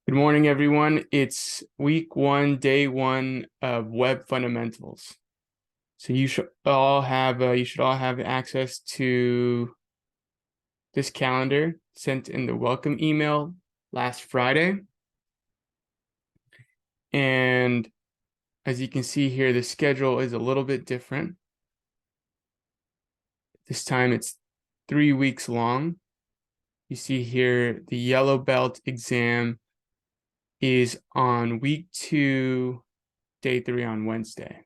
Good morning, everyone. It's week 1, day 1 of Web Fundamentals. So you should all have access to this calendar sent in the welcome email last Friday. And as you can see here, the schedule is a little bit different. This time it's 3 weeks long. You see here the yellow belt exam is on week 2, day 3 on Wednesday.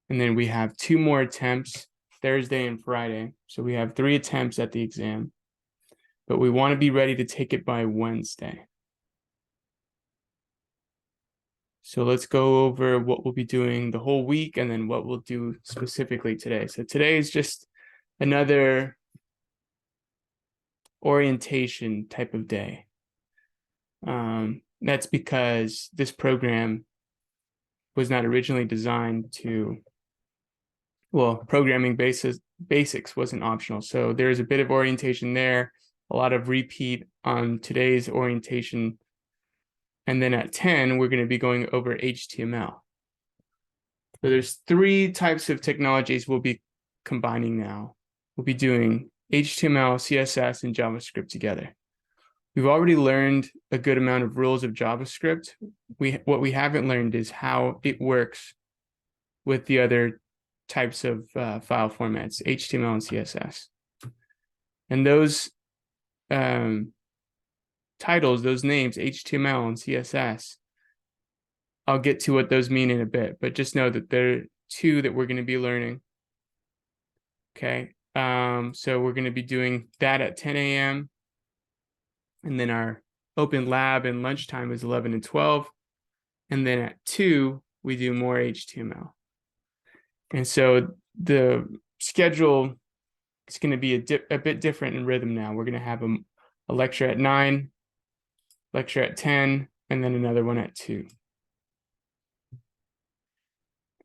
And then we have 2 more attempts, Thursday and Friday. So we have 3 attempts at the exam, but we want to be ready to take it by Wednesday. So let's go over what we'll be doing the whole week and then what we'll do specifically today. So today is just another orientation type of day. That's because this program was not originally designed to, programming basics wasn't optional. So there's a bit of orientation there, a lot of repeat on today's orientation. And then at 10, we're going to be going over HTML. So there's 3 types of technologies we'll be combining now. We'll be doing HTML, CSS, and JavaScript together. We've already learned a good amount of rules of JavaScript. What we haven't learned is how it works with the other types of file formats, HTML and CSS. And those titles, those names, HTML and CSS, I'll get to what those mean in a bit, but just know that there are 2 that we're going to be learning. Okay, so we're going to be doing that at 10 a.m. And then our open lab and lunchtime is 11 and 12. And then at 2, we do more HTML. And so the schedule is going to be a bit different in rhythm now. We're going to have a lecture at 9, lecture at 10, and then another one at 2.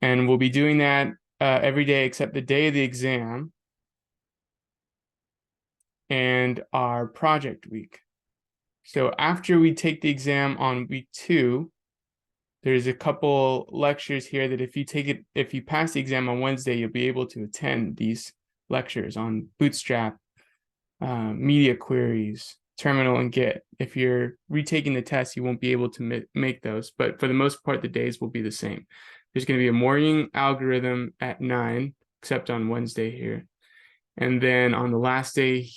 And we'll be doing that every day except the day of the exam and our project week. So after we take the exam on week 2, there's a couple lectures here that if you pass the exam on Wednesday, you'll be able to attend these lectures on Bootstrap, media queries, Terminal, and Git. If you're retaking the test, you won't be able to make those, but for the most part, the days will be the same. There's going to be a morning algorithm at 9, except on Wednesday here. And then on the last day,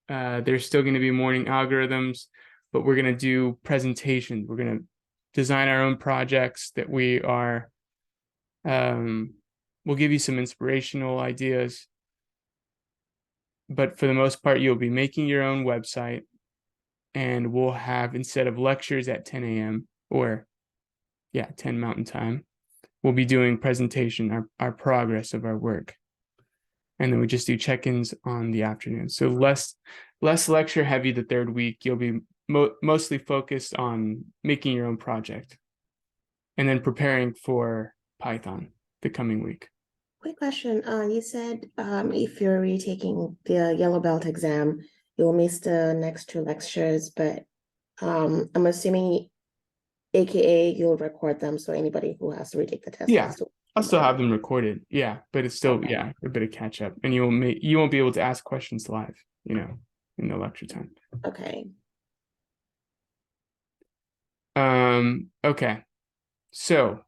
there's still going to be morning algorithms, but we're going to do presentations. We're going to design our own projects that we are, we'll give you some inspirational ideas. But for the most part, you'll be making your own website, and we'll have, instead of lectures at 10 a.m. or 10 Mountain Time, we'll be doing presentation, our progress of our work. And then we just do check-ins on the afternoon. So less lecture heavy the 3rd week. You'll be mostly focused on making your own project and then preparing for Python the coming week. Quick question. You said if you're retaking the yellow belt exam, you'll miss the next 2 lectures, but I'm assuming AKA you'll record them, so anybody who has to retake the test has to. I'll still have them recorded, but it's still a bit of catch up, and you won't be able to ask questions live, in the lecture time. Okay. Okay, so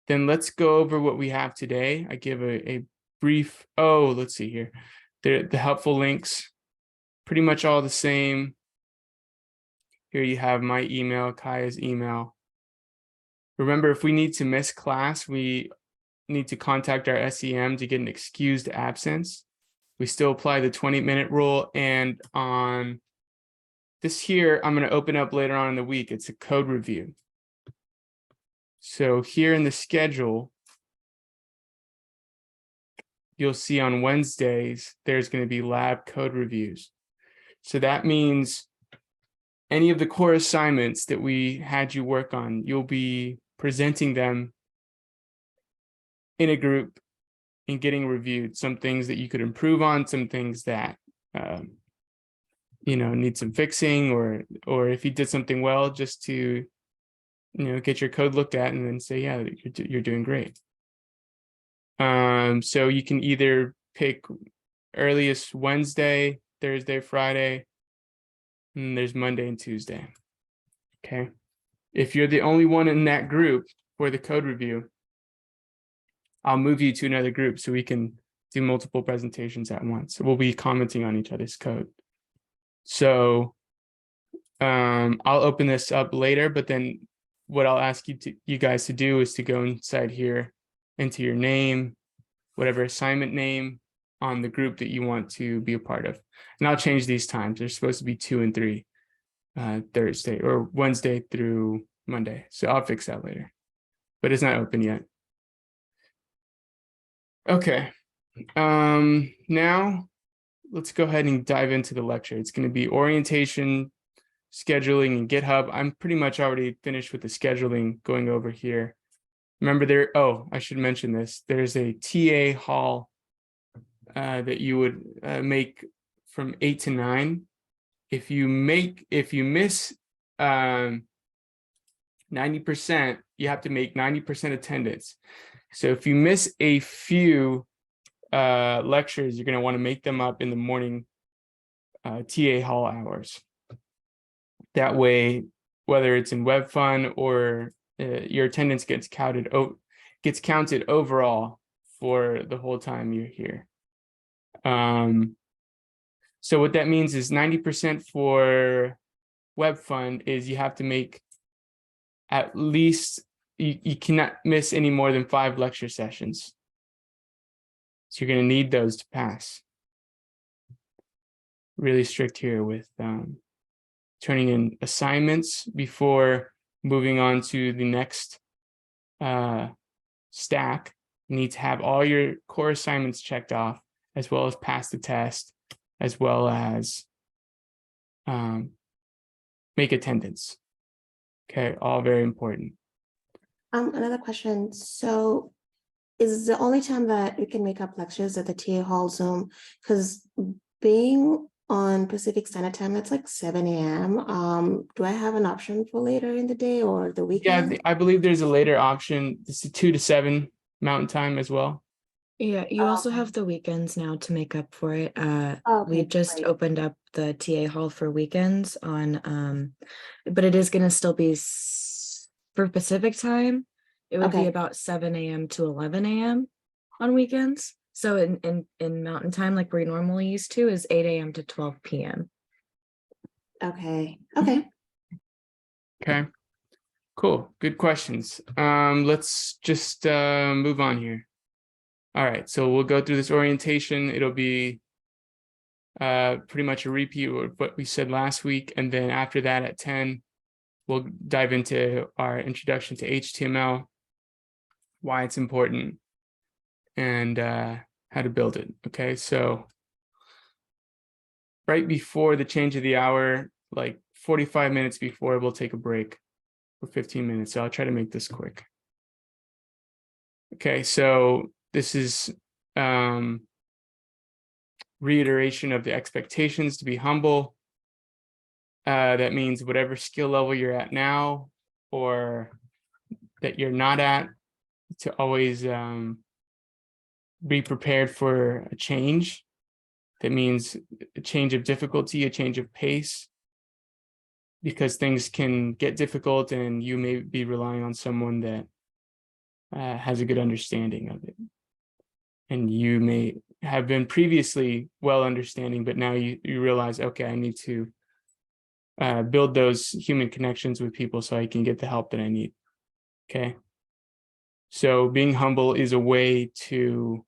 then let's go over what we have today. I give a brief, let's see here. The helpful links, pretty much all the same. Here you have my email, Kaya's email. Remember, if we need to miss class, we need to contact our SEM to get an excused absence. We still apply the 20-minute rule, and on this here, I'm going to open up later on in the week. It's a code review. So here in the schedule, you'll see on Wednesdays, there's going to be lab code reviews. So that means any of the core assignments that we had you work on, you'll be presenting them in a group and getting reviewed. Some things that you could improve on, some things that needs some fixing, or if you did something well, just to get your code looked at and then say, yeah, you're doing great. So you can either pick earliest Wednesday, Thursday, Friday, and there's Monday and Tuesday. Okay. If you're the only one in that group for the code review, I'll move you to another group so we can do multiple presentations at once. So we'll be commenting on each other's code. So I'll open this up later, but then what I'll ask you guys to do is to go inside here, into your name, whatever assignment name on the group that you want to be a part of. And I'll change these times. They're supposed to be 2 and 3, Thursday or Wednesday through Monday. So I'll fix that later, but it's not open yet. Okay. Now let's go ahead and dive into the lecture. It's going to be orientation, scheduling, and GitHub. I'm pretty much already finished with the scheduling going over here. Remember I should mention this. There's a TA hall that you would make from 8 to 9. If you miss 90%, you have to make 90% attendance. So if you miss a few lectures, you're going to want to make them up in the morning TA hall hours. That way, whether it's in WebFun or your attendance gets counted overall for the whole time you're here. So what that means is 90% for WebFun is you have to make at least, you cannot miss any more than 5 lecture sessions. So you're going to need those to pass. Really strict here with turning in assignments before moving on to the next stack. You need to have all your core assignments checked off, as well as pass the test, as well as make attendance. Okay, all very important. Another question. So is the only time that we can make up lectures at the TA Hall Zoom? Because being on Pacific Standard Time, that's like 7 a.m. Do I have an option for later in the day or the weekend? Yeah, I believe there's a later option. This is 2 to 7 Mountain Time as well. Yeah, you also have the weekends now to make up for it. We just great. opened up the TA hall for weekends on, but it is going to still be for Pacific time. It would be about 7 a.m. to 11 a.m. on weekends. So in Mountain Time, like we normally used to, is 8 a.m. to 12 p.m. Okay. Okay. Cool. Good questions. Let's just move on here. All right, so we'll go through this orientation. It'll be pretty much a repeat of what we said last week. And then after that at 10, we'll dive into our introduction to HTML, why it's important, and how to build it. Okay, so right before the change of the hour, like 45 minutes before, we'll take a break for 15 minutes. So I'll try to make this quick. Okay, so this is reiteration of the expectations to be humble. That means whatever skill level you're at now or that you're not at, to always be prepared for a change. That means a change of difficulty, a change of pace, because things can get difficult and you may be relying on someone that has a good understanding of it. And you may have been previously well understanding, but now you realize, okay, I need to build those human connections with people so I can get the help that I need. Okay. So being humble is a way to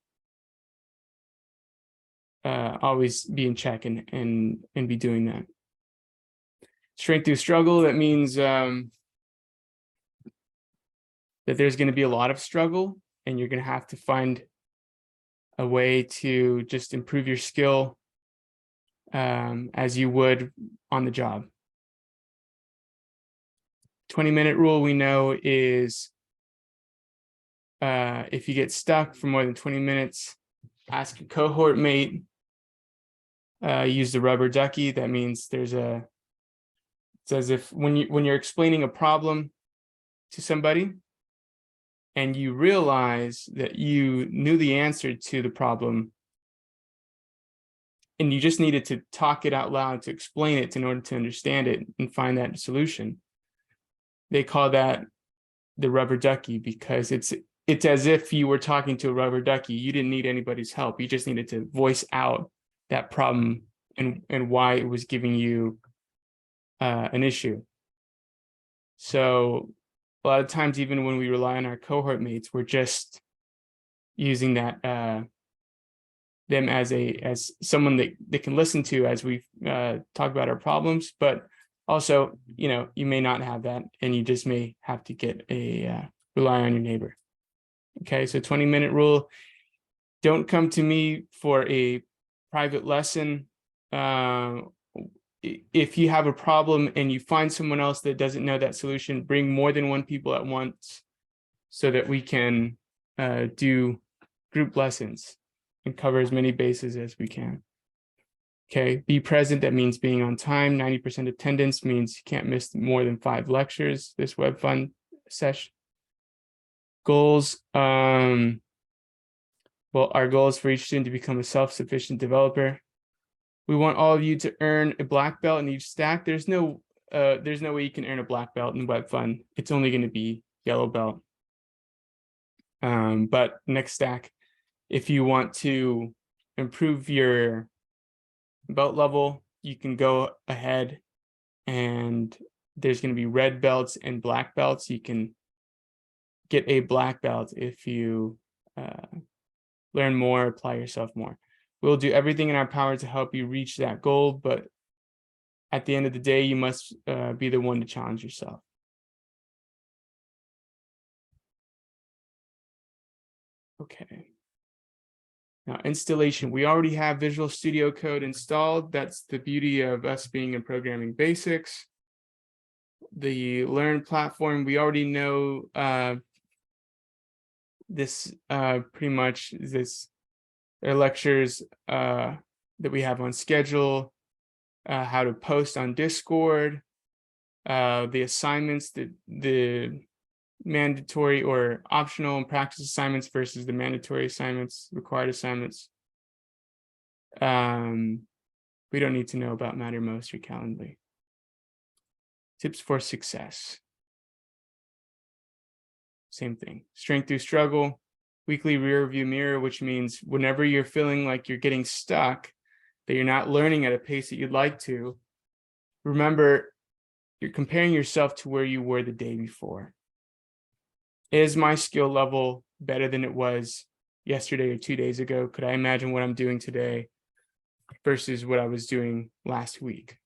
always be in check and be doing that. Strength through struggle, that means that there's going to be a lot of struggle and you're going to have to find a way to just improve your skill as you would on the job. 20-minute rule we know is if you get stuck for more than 20 minutes, ask your cohort mate use the rubber ducky. That means it's as if when you're explaining a problem to somebody and you realize that you knew the answer to the problem and you just needed to talk it out loud to explain it in order to understand it and find that solution. They call that the rubber ducky, because it's as if you were talking to a rubber ducky. You didn't need anybody's help. You just needed to voice out that problem and why it was giving you an issue. So a lot of times, even when we rely on our cohort mates, we're just using that them as someone that they can listen to as we talk about our problems. But also, you may not have that, and you just may have to get rely on your neighbor. Okay, so 20-minute rule. Don't come to me for a private lesson. If you have a problem and you find someone else that doesn't know that solution, bring more than one people at once so that we can do group lessons and cover as many bases as we can. Okay, be present. That means being on time. 90% attendance means you can't miss more than 5 lectures this Web Fund session. Goals. Well, our goal is for each student to become a self-sufficient developer. We want all of you to earn a black belt in each stack. There's no way you can earn a black belt in Web Fund. It's only going to be yellow belt. But next stack, if you want to improve your belt level, you can go ahead and there's going to be red belts and black belts. You can get a black belt if you learn more, apply yourself more. We'll do everything in our power to help you reach that goal, but at the end of the day, you must be the one to challenge yourself. Okay. Now, installation. We already have Visual Studio Code installed. That's the beauty of us being in Programming Basics. The Learn platform, we already know this pretty much this lectures that we have on schedule, how to post on Discord, the assignments, the mandatory or optional and practice assignments versus the mandatory assignments, required assignments. We don't need to know about Mattermost or Calendly. Tips for success. Same thing. Strength through struggle. Weekly rear view mirror, which means whenever you're feeling like you're getting stuck, that you're not learning at a pace that you'd like to, remember you're comparing yourself to where you were the day before. Is my skill level better than it was yesterday or 2 days ago? Could I imagine what I'm doing today versus what I was doing last week?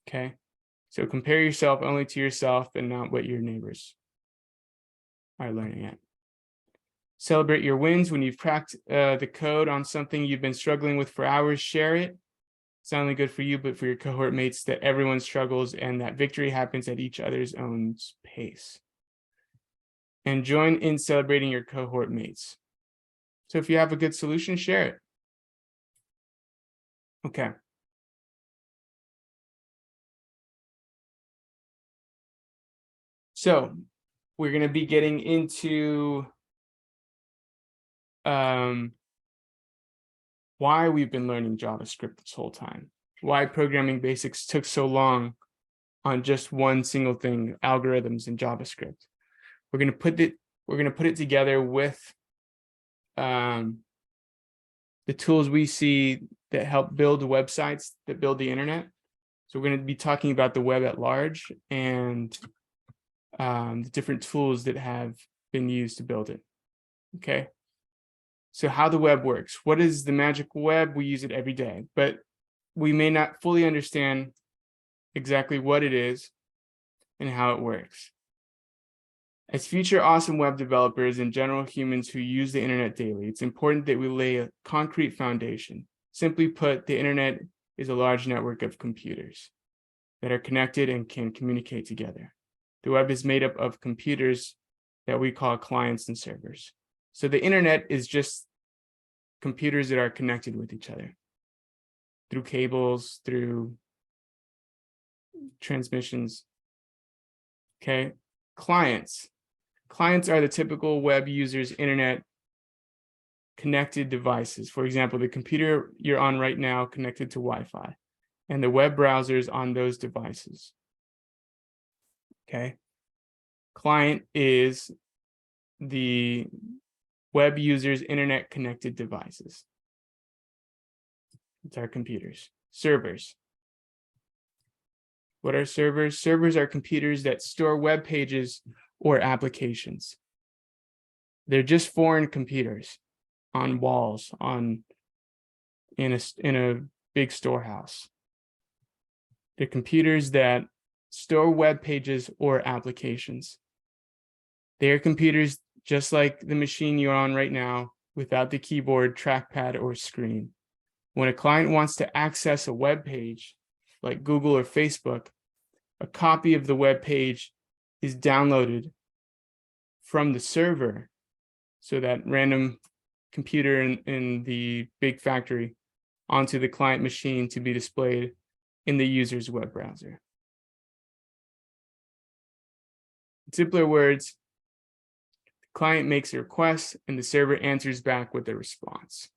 Okay, so compare yourself only to yourself and not what your neighbors are learning at. Celebrate your wins. When you've cracked the code on something you've been struggling with for hours, share it. It's not only good for you, but for your cohort mates, that everyone struggles and that victory happens at each other's own pace. And join in celebrating your cohort mates. So if you have a good solution, share it. Okay. So we're going to be getting into why we've been learning JavaScript this whole time, why Programming Basics took so long on just one single thing, algorithms in JavaScript. We're going to put it together with the tools we see that help build websites, that build the internet. So we're going to be talking about the web at large and the different tools that have been used to build it. Okay. So how the web works. What is the magic web? We use it every day, but we may not fully understand exactly what it is and how it works. As future awesome web developers and general humans who use the internet daily, it's important that we lay a concrete foundation. Simply put, the internet is a large network of computers that are connected and can communicate together. The web is made up of computers that we call clients and servers. So the internet is just computers that are connected with each other. through cables, through transmissions. Okay, clients. Clients are the typical web users' internet connected devices. For example, the computer you're on right now connected to Wi-Fi, and the web browsers on those devices. Okay, client is the web users' internet connected devices. It's our computers. Servers. What are servers? Servers are computers that store web pages or applications. They're just foreign computers on walls, in a big storehouse. They're computers that store web pages or applications. They're computers just like the machine you're on right now, without the keyboard, trackpad, or screen. When a client wants to access a web page, like Google or Facebook, a copy of the web page is downloaded from the server, so that random computer in the big factory, onto the client machine to be displayed in the user's web browser. In simpler words, the client makes a request and the server answers back with a response.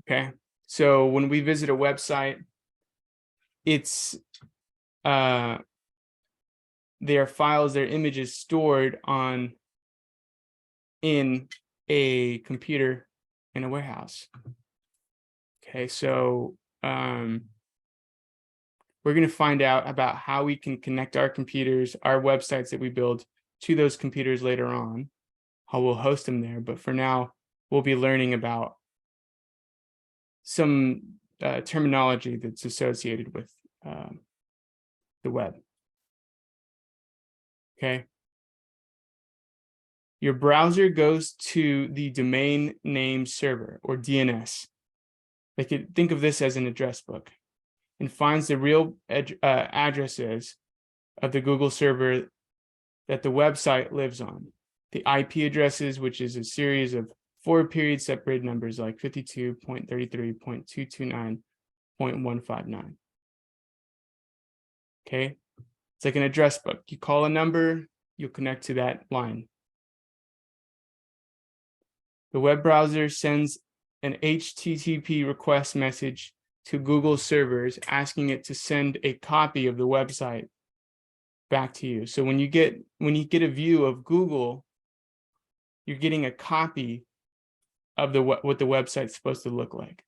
Okay, so when we visit a website, it's their files, their images stored in a computer in a warehouse. Okay, so we're going to find out about how we can connect our computers, our websites that we build, to those computers later on, how we'll host them there. But for now, we'll be learning about some terminology that's associated with the web. Okay. Your browser goes to the domain name server, or DNS. They could think of this as an address book, and finds the real addresses of the Google server that the website lives on. The IP addresses, which is a series of 4 period separated numbers like 52.33.229.159. Okay, it's like an address book. You call a number, you'll connect to that line. The web browser sends an HTTP request message to Google servers, asking it to send a copy of the website back to you. So when you get a view of Google, you're getting a copy of what the website's supposed to look like.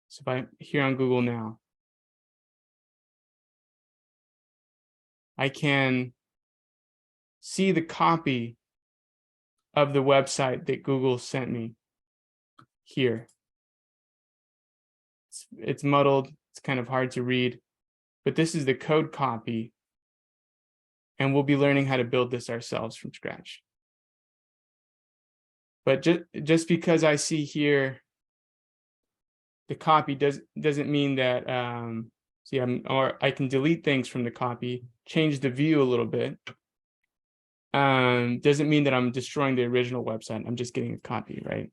So if I'm here on Google now, I can see the copy of the website that Google sent me here. It's muddled, it's kind of hard to read, but this is the code copy, and we'll be learning how to build this ourselves from scratch. But just because I see here the copy doesn't mean that or I can delete things from the copy, change the view a little bit. Doesn't mean that I'm destroying the original website. I'm just getting a copy, right?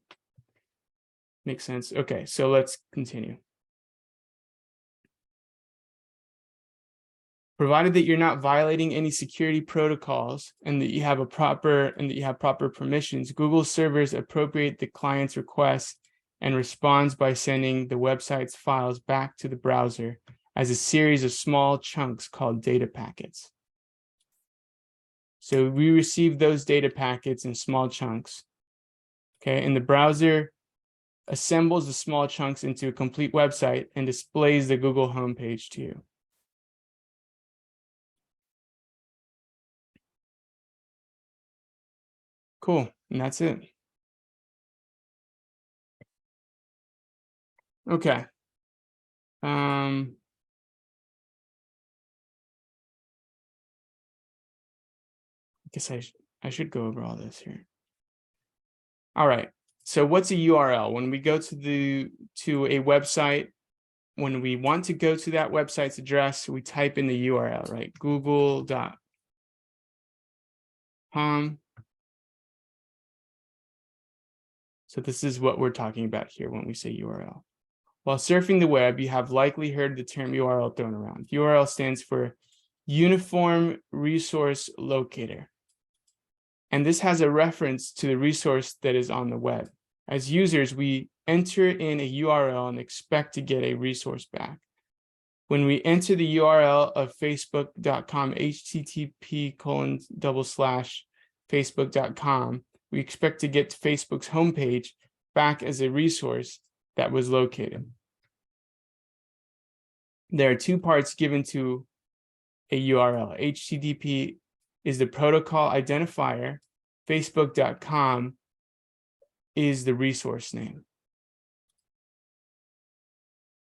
Makes sense. Okay, so let's continue. Provided that you're not violating any security protocols and that you have proper permissions, Google servers appropriate the client's request and responds by sending the website's files back to the browser as a series of small chunks called data packets. So we receive those data packets in small chunks. Okay, and the browser assembles the small chunks into a complete website and displays the Google homepage to you. Cool, and that's it. Okay. I guess I should go over all this here. All right. So what's a URL? When we go to a website, when we want to go to that website's address, we type in the URL, right? google.com. So this is what we're talking about here when we say URL. While surfing the web, you have likely heard the term URL thrown around. URL stands for Uniform Resource Locator. And this has a reference to the resource that is on the web. As users, we enter in a URL and expect to get a resource back. When we enter the URL of facebook.com, http://facebook.com, we expect to get to Facebook's homepage back as a resource that was located. There are two parts given to a URL. HTTP is the protocol identifier. Facebook.com is the resource name.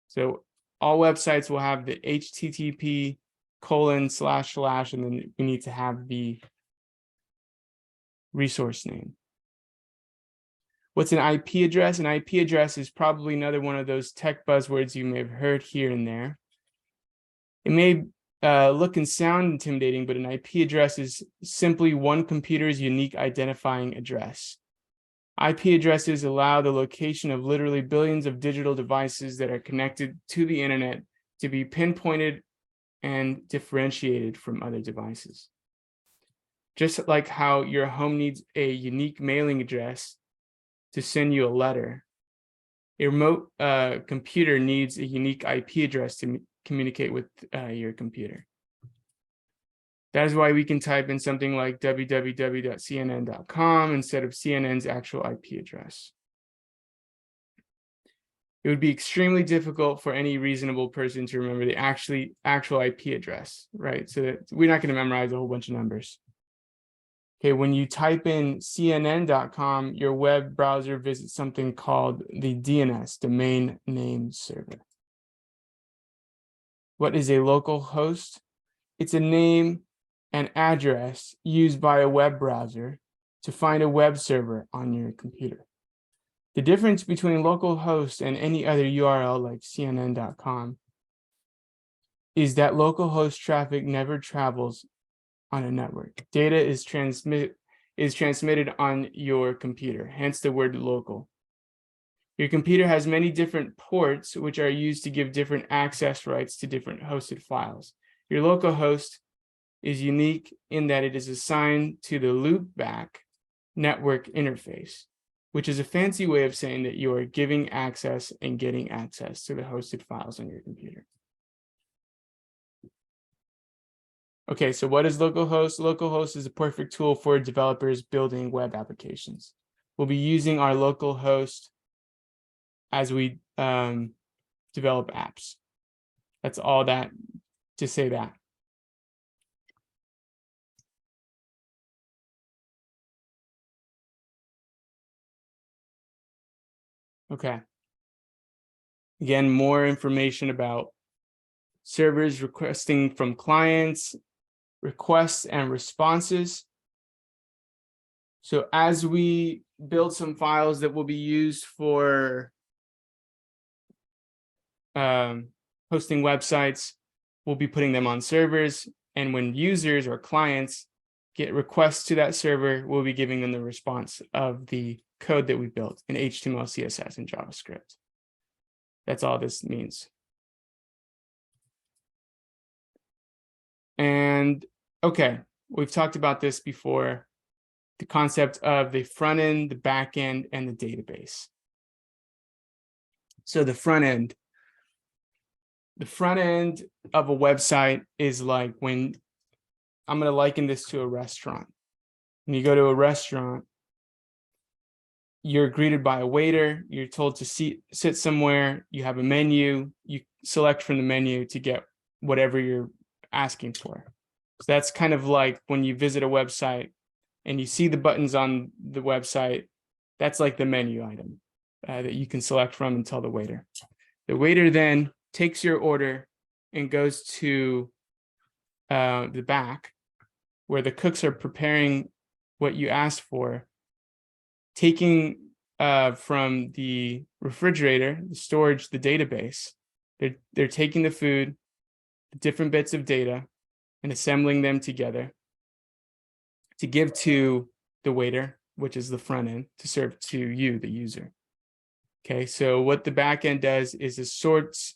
So all websites will have the HTTP:// and then we need to have the resource name. What's an IP address? An IP address is probably another one of those tech buzzwords you may have heard here and there. It may look and sound intimidating, but an IP address is simply one computer's unique identifying address. IP addresses allow the location of literally billions of digital devices that are connected to the internet to be pinpointed and differentiated from other devices. Just like how your home needs a unique mailing address to send you a letter, a remote computer needs a unique IP address to communicate with your computer. That is why we can type in something like www.cnn.com instead of CNN's actual IP address. It would be extremely difficult for any reasonable person to remember the actual IP address, right? So that we're not going to memorize a whole bunch of numbers. Okay, when you type in cnn.com, your web browser visits something called the DNS, Domain Name Server. What is a local host? It's a name and address used by a web browser to find a web server on your computer. The difference between localhost and any other URL like cnn.com is that localhost traffic never travels on a network. Data is transmitted on your computer, hence the word local. Your computer has many different ports which are used to give different access rights to different hosted files. Your local host is unique in that it is assigned to the loopback network interface, which is a fancy way of saying that you are giving access and getting access to the hosted files on your computer. Okay, so what is localhost? Localhost is a perfect tool for developers building web applications. We'll be using our localhost as we develop apps. That's all that to say that. Okay. Again, more information about servers requesting from clients, requests and responses. So as we build some files that will be used for hosting websites, we'll be putting them on servers. And when users or clients get requests to that server, we'll be giving them the response of the code that we built in HTML, CSS, and JavaScript. That's all this means. And okay, we've talked about this before, the concept of the front end, the back end, and the database. So the front end of a website is like when, I'm going to liken this to a restaurant. When you go to a restaurant, you're greeted by a waiter, you're told to sit somewhere, you have a menu, you select from the menu to get whatever you're asking for. So that's kind of like when you visit a website and you see the buttons on the website, that's like the menu item that you can select from and tell the waiter. The waiter then takes your order and goes to the back where the cooks are preparing what you asked for, taking from the refrigerator, the storage, the database. They're taking the food, the different bits of data, and assembling them together to give to the waiter. which is the front end, to serve to you, the user. Okay, so what the back end does is it sorts.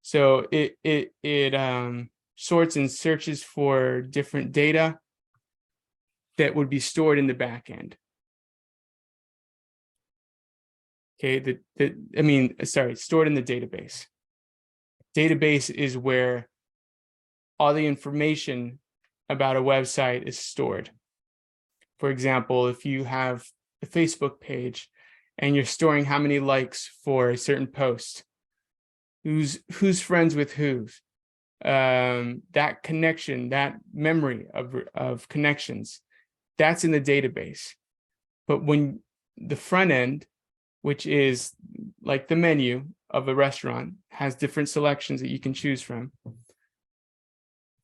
So it sorts and searches for different data that would be stored in the back end. Okay, stored in the database. Database is where all the information about a website is stored. For example, if you have a Facebook page and you're storing how many likes for a certain post, who's friends with who's, that connection, that memory of connections, that's in the database. But when the front end, which is like the menu of a restaurant, has different selections that you can choose from.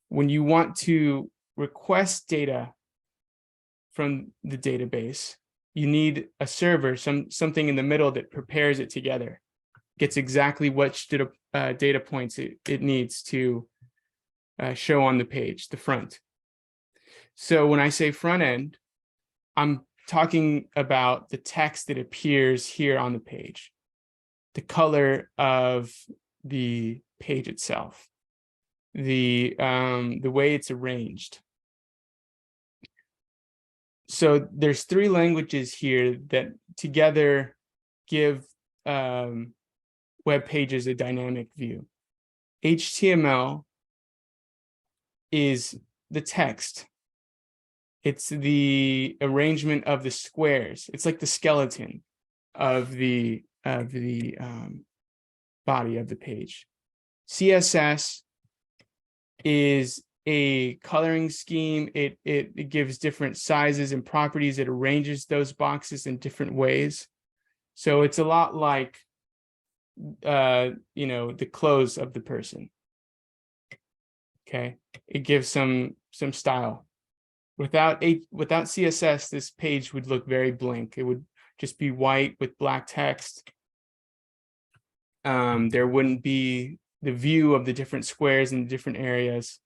When you want to request data from the database, you need a server, something in the middle that prepares it together, gets exactly what data points it needs to show on the page, the front. So when I say front end, I'm talking about the text that appears here on the page, the color of the page itself, the way it's arranged. So there's 3 languages here that together give web pages a dynamic view. HTML is the text. It's the arrangement of the squares. It's like the skeleton of the body of the page. CSS is a coloring scheme. It gives different sizes and properties. It arranges those boxes in different ways. So it's a lot like the clothes of the person. Okay, it gives some style. Without CSS, this page would look very blank. It would just be white with black text. There wouldn't be the view of the different squares in different areas.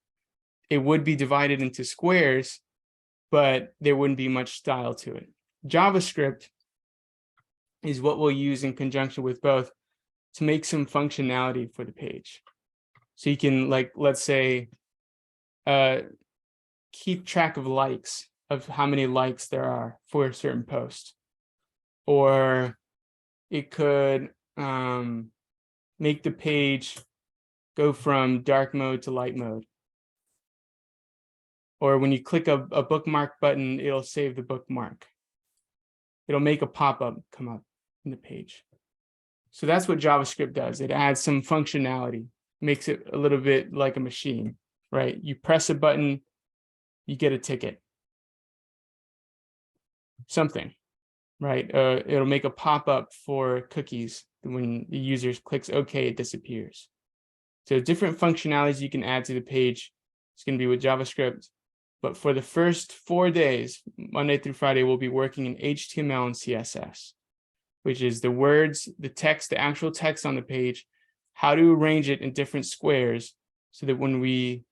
It would be divided into squares, but there wouldn't be much style to it. JavaScript is what we'll use in conjunction with both to make some functionality for the page. So you can, like, let's say, keep track of likes, of how many likes there are for a certain post. Or it could make the page go from dark mode to light mode. Or when you click a bookmark button, it'll save the bookmark. It'll make a pop-up come up in the page. So that's what JavaScript does. It adds some functionality, makes it a little bit like a machine, right? You press a button, you get a ticket. Something, right? It'll make a pop-up for cookies. When the user clicks OK, it disappears. So different functionalities you can add to the page. It's going to be with JavaScript. But for the first 4 days, Monday through Friday, we'll be working in HTML and CSS, which is the words, the text, the actual text on the page, how to arrange it in different squares so that when we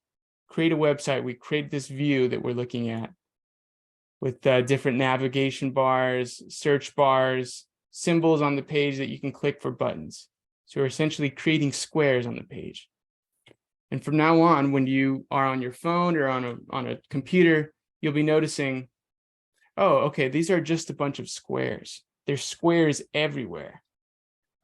create a website, we create this view that we're looking at with different navigation bars, search bars, symbols on the page that you can click for buttons. So we're essentially creating squares on the page. And from now on, when you are on your phone or on a computer, you'll be noticing, oh, okay, these are just a bunch of squares. There's squares everywhere.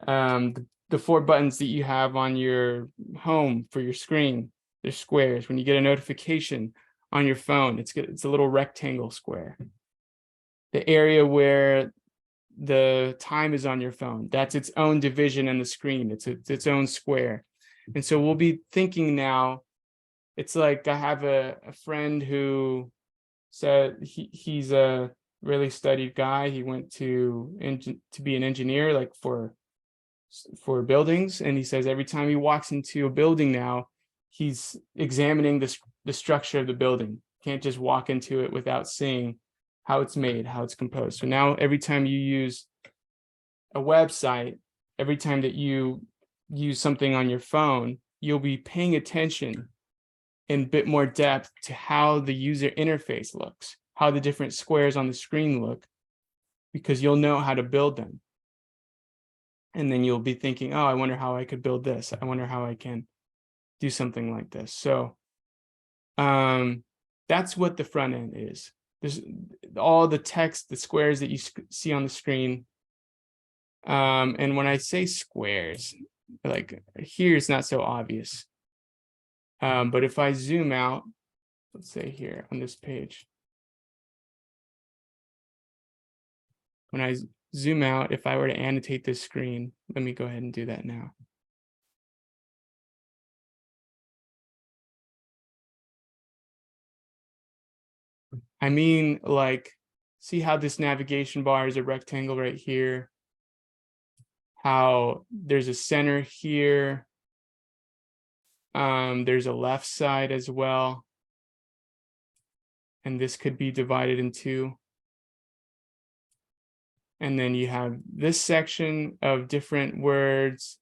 The 4 buttons that you have on your home for your screen, they're squares. When you get a notification on your phone, it's a little rectangle square. The area where the time is on your phone, that's its own division in the screen. It's its own square. And so we'll be thinking now, it's like I have a friend who said he's a really studied guy. He went to be an engineer, like for buildings. And he says every time he walks into a building now, he's examining the structure of the building. Can't just walk into it without seeing how it's made, how it's composed. So now every time you use a website, every time that you use something on your phone, you'll be paying attention in a bit more depth to how the user interface looks, how the different squares on the screen look, because you'll know how to build them. And then you'll be thinking, oh, I wonder how I could build this. I wonder how I can do something like this. So that's what the front end is. There's all the text, the squares that you see on the screen. And when I say squares, like here, it's not so obvious. But if I zoom out, let's say here on this page, when I zoom out, if I were to annotate this screen, let me go ahead and do that now. I mean, like, see how this navigation bar is a rectangle right here, how there's a center here. There's a left side as well. And this could be divided in two. And then you have this section of different words.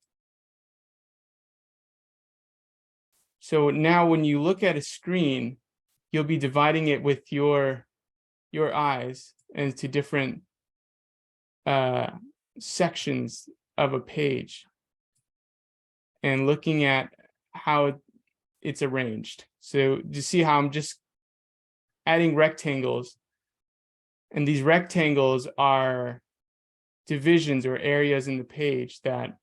So now when you look at a screen, you'll be dividing it with your eyes into different sections of a page and looking at how it's arranged. So you see how I'm just adding rectangles, and these rectangles are divisions or areas in the page that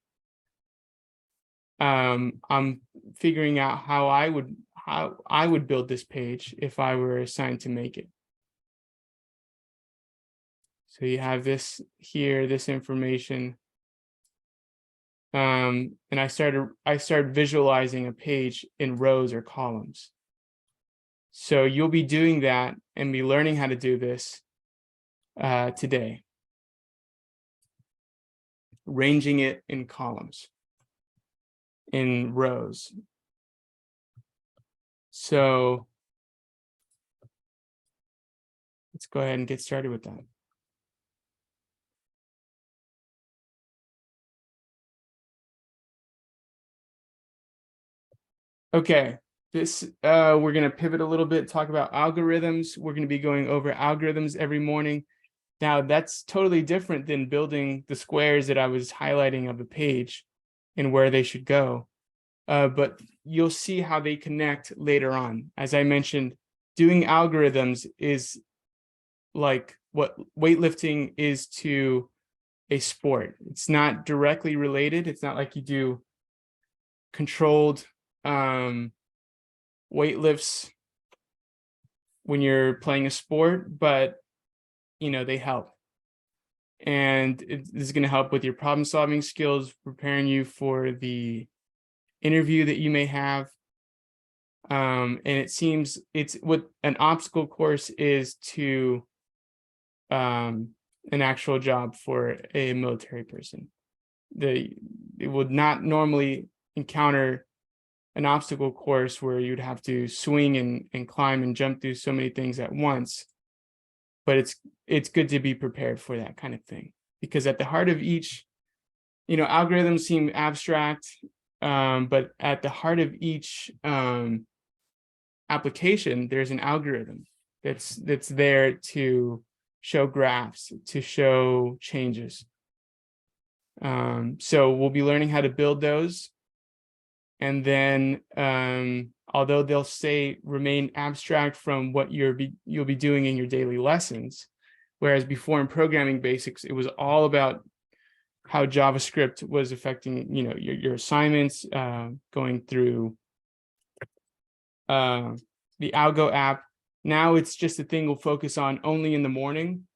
I'm figuring out how I would build this page if I were assigned to make it. So you have this here, this information. And I started visualizing a page in rows or columns. So you'll be doing that and be learning how to do this today. Ranging it in columns, in rows. So let's go ahead and get started with that. Okay, this we're going to pivot a little bit, talk about algorithms. We're going to be going over algorithms every morning. Now, that's totally different than building the squares that I was highlighting of a page and where they should go. But you'll see how they connect later on. As I mentioned, doing algorithms is like what weightlifting is to a sport. It's not directly related. It's not like you do controlled weightlifts when you're playing a sport, but you know, they help. And this is going to help with your problem solving skills, preparing you for the interview that you may have. And it seems it's what an obstacle course is to an actual job for a military person. It would not normally encounter an obstacle course where you'd have to swing and climb and jump through so many things at once. But it's good to be prepared for that kind of thing, because at the heart of each, you know, algorithms seem abstract, but at the heart of each application, there's an algorithm that's there to show graphs, to show changes. So we'll be learning how to build those. And then, although they'll say remain abstract from what you'll be doing in your daily lessons, whereas before in programming basics, it was all about how JavaScript was affecting, you know, your assignments, going through the Algo app. Now it's just a thing we'll focus on only in the morning,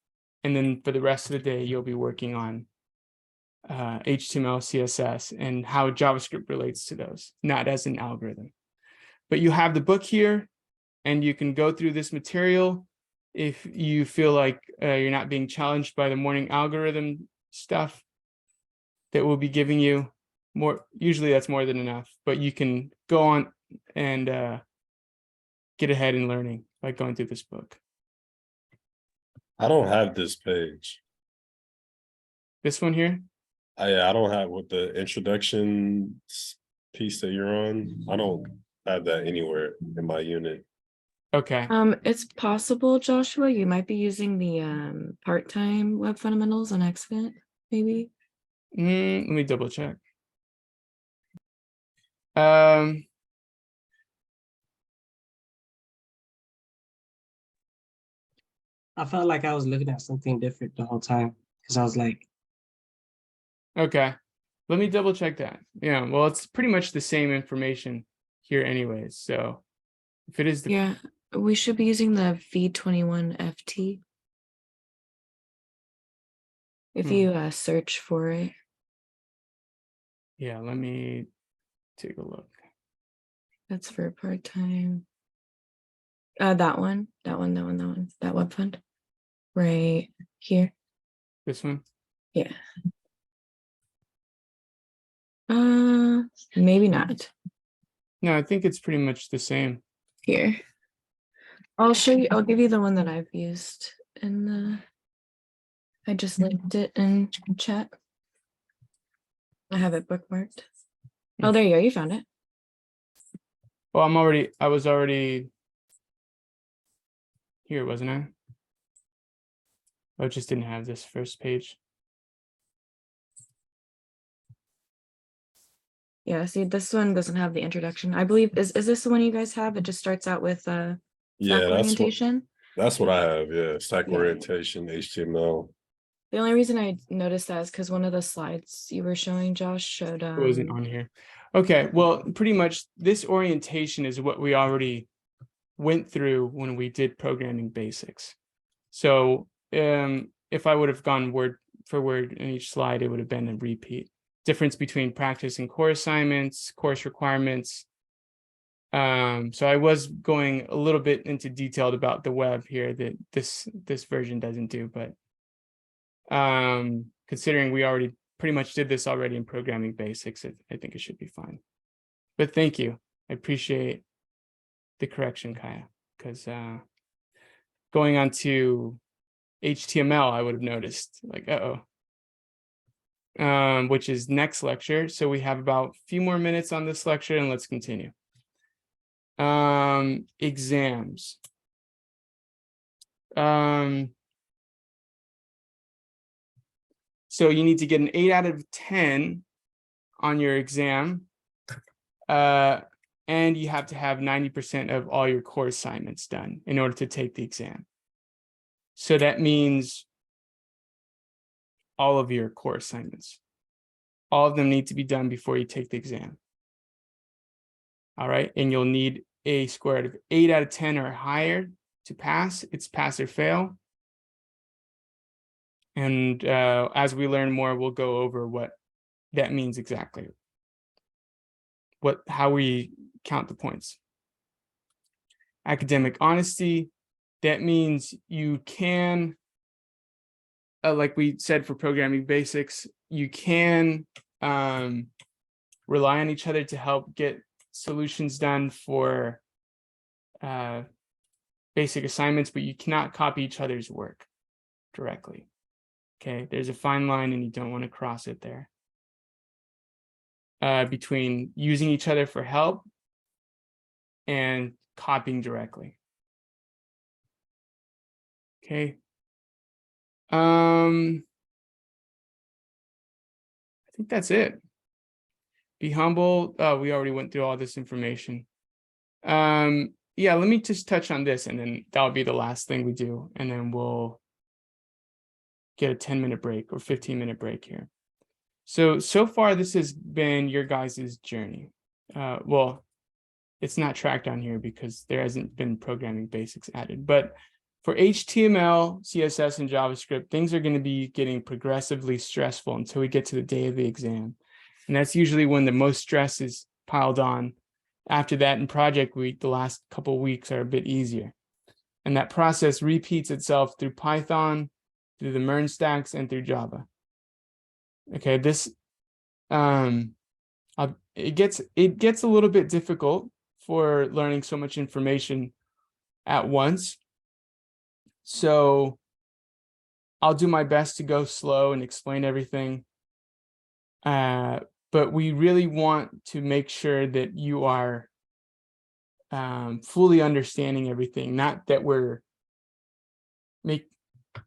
and then for the rest of the day, you'll be working on HTML, CSS, and how JavaScript relates to those, not as an algorithm. But you have the book here, and you can go through this material if you feel like you're not being challenged by the morning algorithm stuff that we'll be giving you. More, usually that's more than enough, but you can go on and get ahead in learning by going through this book. I don't have this page. This one here? I don't have with the introduction piece that you're on. I don't have that anywhere in my unit. Okay. It's possible, Joshua, you might be using the part-time web fundamentals on Xfit, maybe. Let me double check. Um, I felt like I was looking at something different the whole time because I was like, okay. Let me double check that. Yeah, well, it's pretty much the same information here anyways. So if it is the Yeah, we should be using the V21 FT. If you search for it. yeah, let me take a look. That's for part-time. That one, that web fund. Right here. This one? Yeah. Maybe not. No, I think it's pretty much the same. Here. I'll show you, I'll give you the one that I've used in the, I just linked it in chat. I have it bookmarked. Oh, there you go, you found it. Well, I was already here, wasn't I? I just didn't have this first page. Yeah, see, this one doesn't have the introduction. I believe, is this the one you guys have? It just starts out with Yeah, stack orientation. that's what I have. Yeah, stack Yeah. orientation, HTML. The only reason I noticed that is because one of the slides you were showing, Josh, showed It wasn't on here. Okay, well, pretty much this orientation is what we already went through when we did programming basics. So if I would have gone word for word in each slide, it would have been a repeat. Difference between practice and core assignments, course requirements. So I was going a little bit into detailed about the web here that this version doesn't do, but considering we already pretty much did this already in programming basics, I think it should be fine. But thank you. I appreciate the correction, Kaya, because going on to HTML, I would have noticed like, which is next lecture. So we have about a few more minutes on this lecture and let's continue. Exams. So you need to get an 8 out of 10 on your exam. And you have to have 90% of all your core assignments done in order to take the exam. So that means all of your core assignments. All of them need to be done before you take the exam. All right, and you'll need a score of 8 out of 10 or higher to pass. It's pass or fail. And as we learn more, we'll go over what that means exactly. How we count the points. Academic honesty, that means you can, like we said for programming basics, you can rely on each other to help get solutions done for basic assignments, but you cannot copy each other's work directly. Okay, there's a fine line and you don't want to cross it there. Between using each other for help and copying directly. Okay. I think that's it. Be humble. We already went through all this information. Yeah, let me just touch on this and then that'll be the last thing we do. And then we'll get a 10-minute break or 15-minute break here. So far, this has been your guys' journey. Well, it's not tracked on here because there hasn't been programming basics added. But for HTML, CSS, and JavaScript, things are going to be getting progressively stressful until we get to the day of the exam. And that's usually when the most stress is piled on. After that, in project week, the last couple of weeks are a bit easier. And that process repeats itself through Python, through the MERN stacks, and through Java. Okay, this it gets a little bit difficult for learning so much information at once. So I'll do my best to go slow and explain everything. But we really want to make sure that you are fully understanding everything, not that we're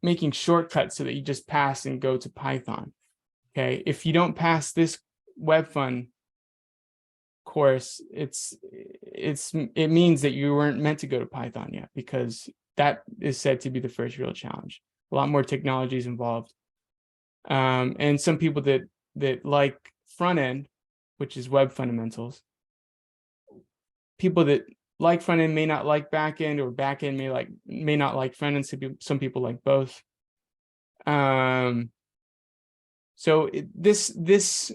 making shortcuts so that you just pass and go to Python. Okay, if you don't pass this WebFun course, it means that you weren't meant to go to Python yet, because that is said to be the first real challenge. A lot more technology is involved, and some people that like front end, which is web fundamentals. People that like front end may not like back end, or back end may not like front end. Some people like both. So this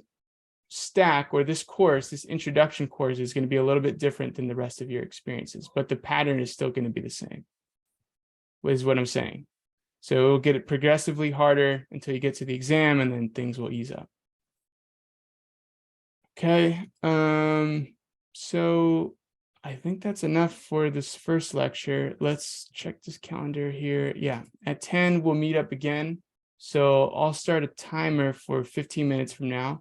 stack, or this course, this introduction course, is going to be a little bit different than the rest of your experiences, but the pattern is still going to be the same, is what I'm saying. So it'll get it progressively harder until you get to the exam, and then things will ease up. Okay, so I think that's enough for this first lecture. Let's check this calendar here. Yeah, at 10 we'll meet up again. So I'll start a timer for 15 minutes from now,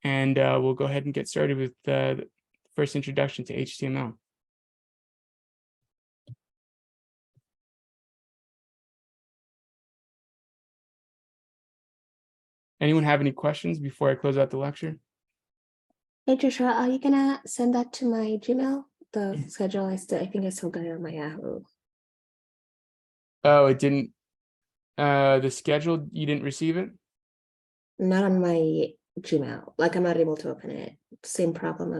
and we'll go ahead and get started with the first introduction to HTML. Anyone have any questions before I close out the lecture? Hey Joshua, are you gonna send that to my Gmail? The schedule I think I still got it on my Yahoo. Oh, it didn't. The schedule, you didn't receive it? Not on my Gmail. Like I'm not able to open it. Same problem